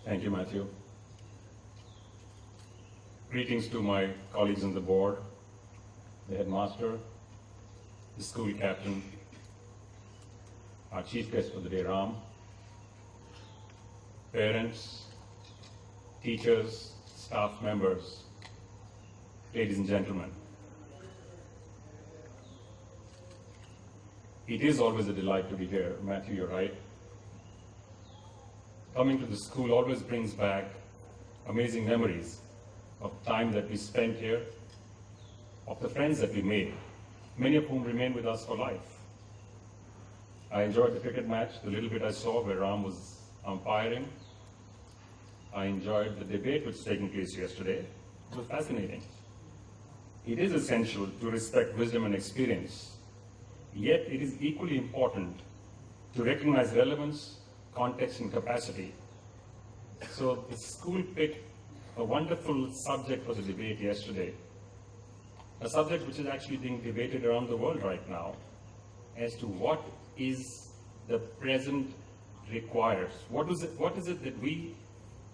Thank you, Matthew. Greetings to my colleagues on the board, the headmaster, the school captain, our chief guest for the day, Ram, parents, teachers, staff members, ladies and gentlemen. It is always a delight to be here. Matthew, you're right. Coming to the school always brings back amazing memories of time that we spent here, of the friends that we made, many of whom remain with us for life. I enjoyed the cricket match, the little bit I saw where Ram was umpiring. I enjoyed the debate which was taking place yesterday. It was fascinating. It is essential to respect wisdom and experience, yet it is equally important to recognize relevance, context, and capacity. So the school picked a wonderful subject for the debate yesterday, a subject which is actually being debated around the world right now as to what is the present requires. What is it that we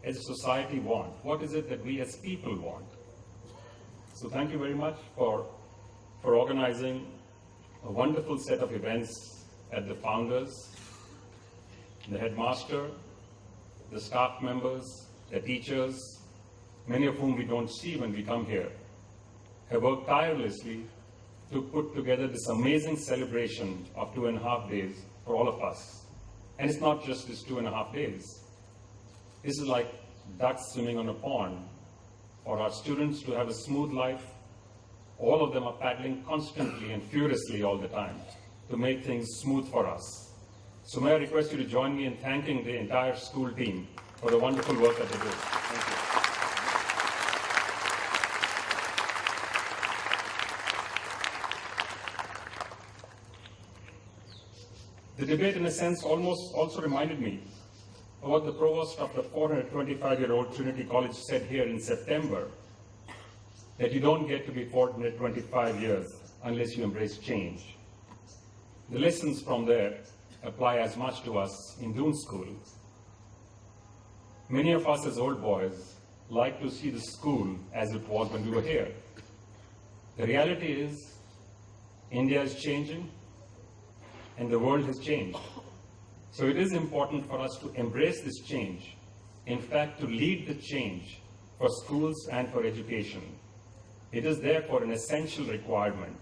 as a society want? What is it that we as people want? So thank you very much for organizing a wonderful set of events at the founders, the headmaster, the staff members, the teachers, many of whom we don't see when we come here, have worked tirelessly to put together this amazing celebration of 2.5 days for all of us. And it's not just this 2.5 days. This is like ducks swimming on a pond. For our students to have a smooth life, all of them are paddling constantly and furiously all the time to make things smooth for us. So may I request you to join me in thanking the entire school team for the wonderful work that they do. Thank you. The debate, in a sense, also reminded me of what the provost of the 425-year-old Trinity College said here in September, that you don't get to be 425 years unless you embrace change. The lessons from there apply as much to us in Doon School. Many of us as old boys like to see the school as it was when we were here. The reality is, India is changing, and the world has changed. So it is important for us to embrace this change, in fact, to lead the change for schools and for education. It is therefore an essential requirement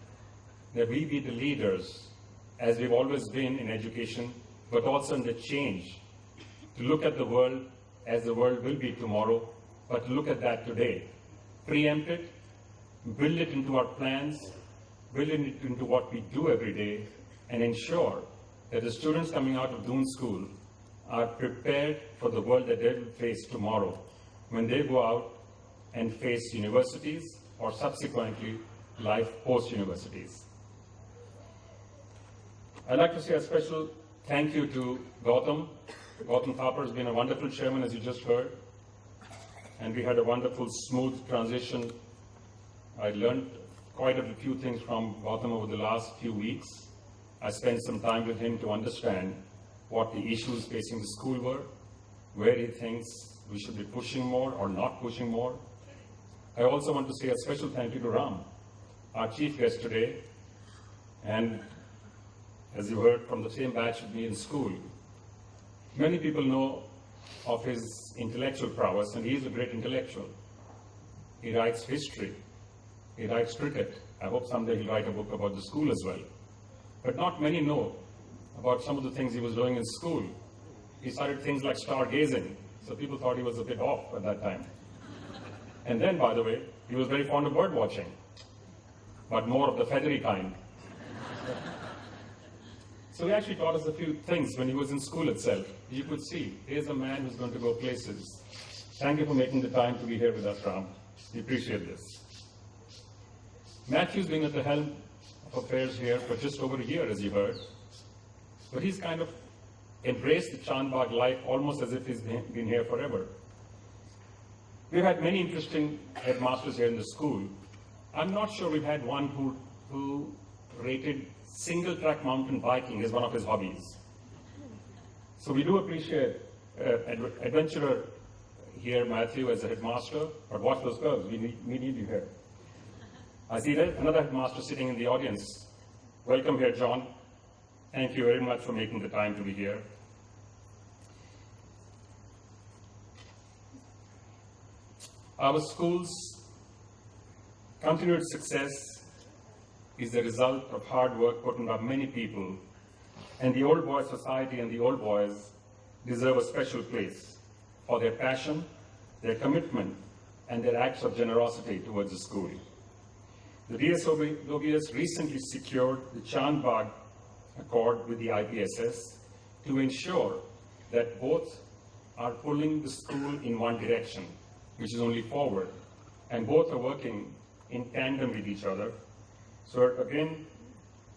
that we be the leaders, as we've always been in education, but also in the change, to look at the world as the world will be tomorrow, but to look at that today. Preempt it, build it into our plans, build it into what we do every day, and ensure that the students coming out of Doon School are prepared for the world that they will face tomorrow when they go out and face universities or subsequently life post-universities. I'd like to say a special thank you to Gautam. Gautam Thapar has been a wonderful chairman, as you just heard, and we had a wonderful, smooth transition. I learned quite a few things from Gautam over the last few weeks. I spent some time with him to understand what the issues facing the school were, where he thinks we should be pushing more or not pushing more. I also want to say a special thank you to Ram, our chief guest today, and as you heard, from the same batch with me in school. Many people know of his intellectual prowess, and he is a great intellectual. He writes history, he writes cricket. I hope someday he'll write a book about the school as well. But not many know about some of the things he was doing in school. He started things like stargazing, so people thought he was a bit off at that time. And then, by the way, he was very fond of bird watching, but more of the feathery kind. So he actually taught us a few things when he was in school itself. You could see, here's a man who's going to go places. Thank you for making the time to be here with us, Ram. We appreciate this. Matthew's been at the helm of affairs here for just over a year, as you heard. But he's kind of embraced the Chandbagh life almost as if he's been here forever. We've had many interesting headmasters here in the school. I'm not sure we've had one who rated single-track mountain biking as one of his hobbies. So we do appreciate adventurer here Matthew as a headmaster, but watch those curves, we need you here. I see that another headmaster sitting in the audience. Welcome here, John. Thank you very much for making the time to be here. Our school's continued success is the result of hard work put in by many people, and the Old Boys Society and the Old Boys deserve a special place for their passion, their commitment, and their acts of generosity towards the school. The DSOBS recently secured the Chand Bagh Accord with the IPSS to ensure that both are pulling the school in one direction, which is only forward, and both are working in tandem with each other. So again,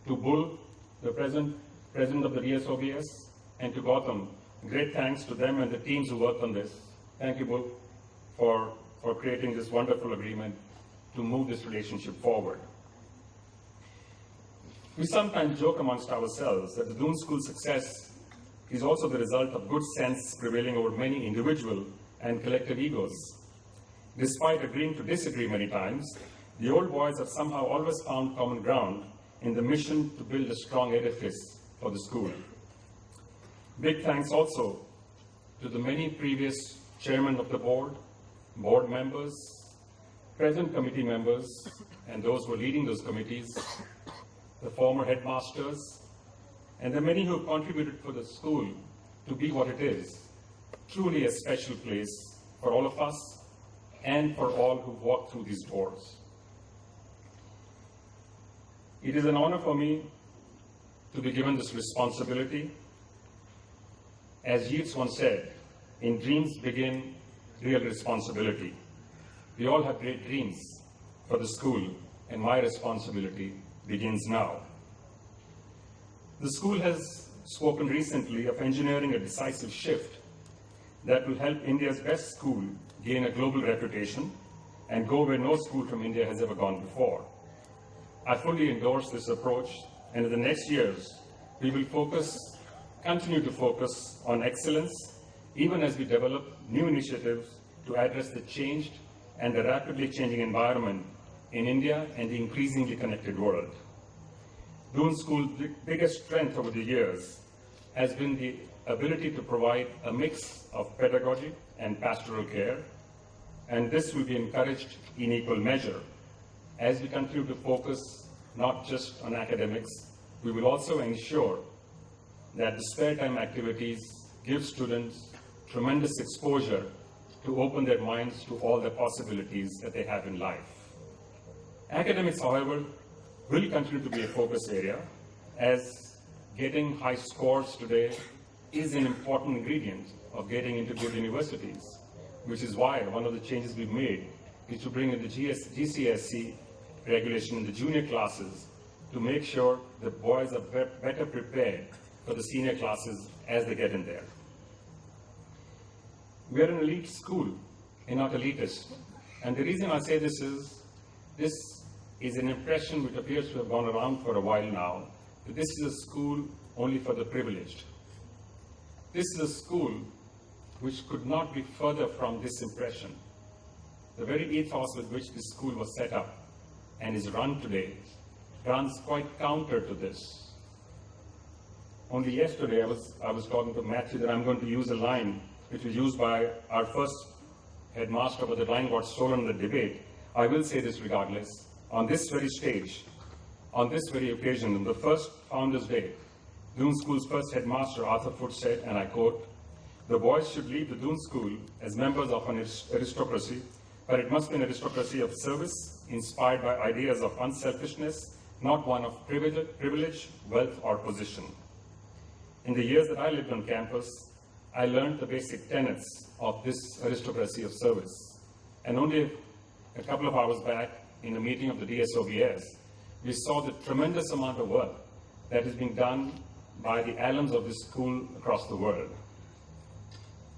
to Bull, the president of the DSOBS, and to Gautam, great thanks to them and the teams who worked on this. Thank you, Bull, for creating this wonderful agreement to move this relationship forward. We sometimes joke amongst ourselves that the Doon School's success is also the result of good sense prevailing over many individual and collective egos. Despite agreeing to disagree many times, the old boys have somehow always found common ground in the mission to build a strong edifice for the school. Big thanks also to the many previous chairmen of the board, board members, present committee members, and those who are leading those committees, the former headmasters, and the many who have contributed for the school to be what it is, truly a special place for all of us and for all who walk through these doors. It is an honor for me to be given this responsibility. As Yeats once said, in dreams begin real responsibility. We all have great dreams for the school, and my responsibility begins now. The school has spoken recently of engineering a decisive shift that will help India's best school gain a global reputation and go where no school from India has ever gone before. I fully endorse this approach, and in the next years, we will continue to focus on excellence, even as we develop new initiatives to address the changed and the rapidly changing environment in India and the increasingly connected world. Doon School's biggest strength over the years has been the ability to provide a mix of pedagogy and pastoral care, and this will be encouraged in equal measure. As we continue to focus not just on academics, we will also ensure that the spare time activities give students tremendous exposure to open their minds to all the possibilities that they have in life. Academics, however, will continue to be a focus area, as getting high scores today is an important ingredient of getting into good universities, which is why one of the changes we've made is to bring in the GCSE regulation in the junior classes to make sure that boys are better prepared for the senior classes as they get in there. We are an elite school and not elitist. And the reason I say this is an impression which appears to have gone around for a while now, that this is a school only for the privileged. This is a school which could not be further from this impression. The very ethos with which this school was set up and is run today runs quite counter to this. Only yesterday I was talking to Matthew that I'm going to use a line which was used by our first headmaster, but the line got stolen in the debate. I will say this regardless. On this very stage, on this very occasion, on the first Founders' Day, Doon School's first headmaster, Arthur Foote, said, and I quote, "The boys should leave the Doon School as members of an aristocracy, but it must be an aristocracy of service, inspired by ideas of unselfishness, not one of privilege, wealth, or position." In the years that I lived on campus, I learned the basic tenets of this aristocracy of service. And only a couple of hours back, in a meeting of the DSOBS, we saw the tremendous amount of work that is being done by the alums of this school across the world.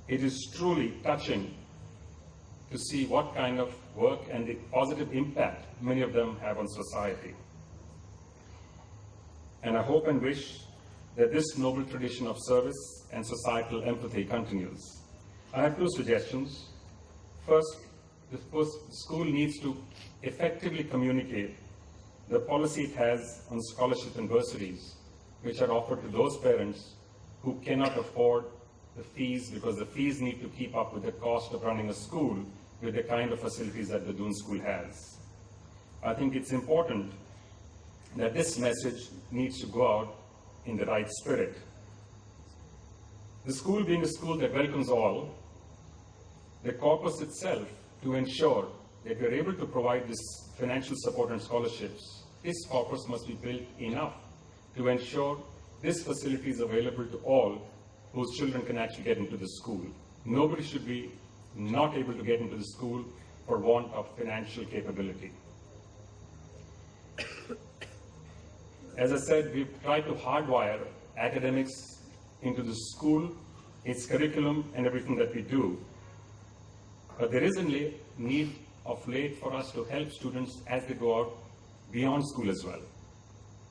It is truly touching to see what kind of work and the positive impact many of them have on society. And I hope and wish that this noble tradition of service and societal empathy continues. I have two suggestions. First, the school needs to effectively communicate the policy it has on scholarships and bursaries, which are offered to those parents who cannot afford the fees, because the fees need to keep up with the cost of running a school with the kind of facilities that the Doon School has. I think it's important that this message needs to go out in the right spirit. The school being a school that welcomes all, the corpus itself, to ensure that we're able to provide this financial support and scholarships, this corpus must be built enough to ensure this facility is available to all whose children can actually get into the school. Nobody should be not able to get into the school for want of financial capability. As I said, we've tried to hardwire academics into the school, its curriculum, and everything that we do. But there is a need of late for us to help students as they go out beyond school as well.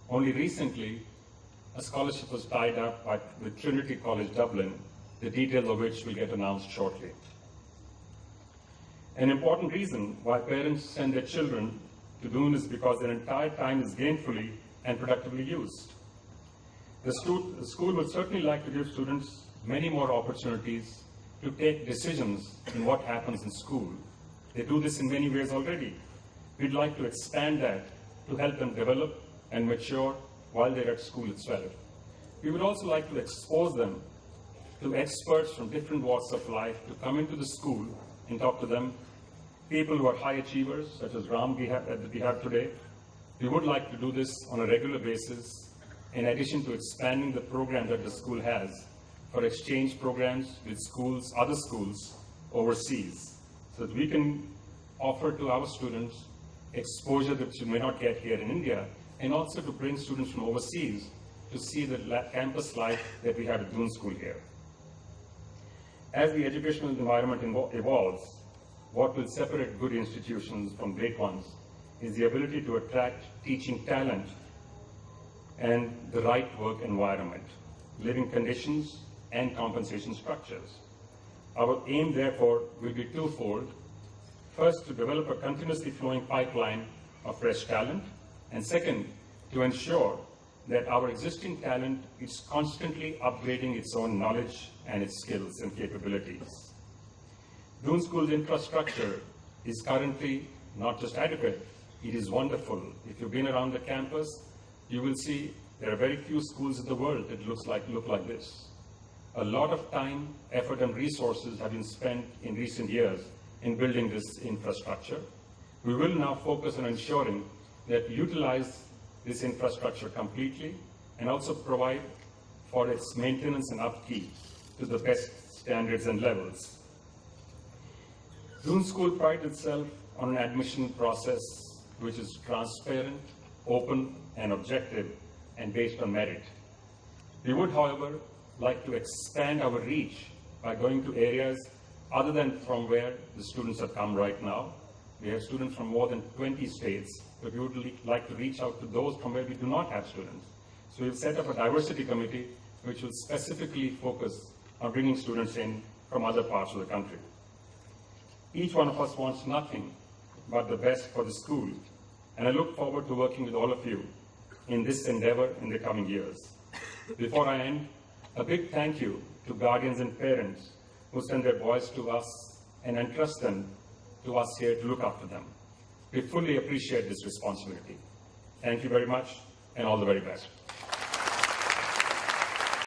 Only recently, a scholarship was tied up with Trinity College Dublin, the details of which will get announced shortly. An important reason why parents send their children to Doon is because their entire time is gainfully and productively used. The school would certainly like to give students many more opportunities to take decisions in what happens in school. They do this in many ways already. We'd like to expand that to help them develop and mature while they're at school itself. We would also like to expose them to experts from different walks of life to come into the school and talk to them. People who are high achievers, such as Ram we have today. We would like to do this on a regular basis, in addition to expanding the program that the school has for exchange programs with schools, other schools overseas, so that we can offer to our students exposure that you may not get here in India, and also to bring students from overseas to see the campus life that we have at Doon School here. As the educational environment evolves, what will separate good institutions from great ones is the ability to attract teaching talent and the right work environment, living conditions, and compensation structures. Our aim, therefore, will be twofold. First, to develop a continuously flowing pipeline of fresh talent, and second, to ensure that our existing talent is constantly upgrading its own knowledge and its skills and capabilities. Doon School's infrastructure is currently not just adequate, it is wonderful. If you've been around the campus, you will see there are very few schools in the world that look like this. A lot of time, effort, and resources have been spent in recent years in building this infrastructure. We will now focus on ensuring that we utilize this infrastructure completely and also provide for its maintenance and upkeep to the best standards and levels. Doon School prides itself on an admission process which is transparent, open, and objective, and based on merit. We would, however, like to expand our reach by going to areas other than from where the students have come right now. We have students from more than 20 states, but we would like to reach out to those from where we do not have students. So we've set up a diversity committee which will specifically focus on bringing students in from other parts of the country. Each one of us wants nothing but the best for the school, and I look forward to working with all of you in this endeavor in the coming years. Before I end, a big thank you to guardians and parents who send their boys to us and entrust them to us here to look after them. We fully appreciate this responsibility. Thank you very much, and all the very best.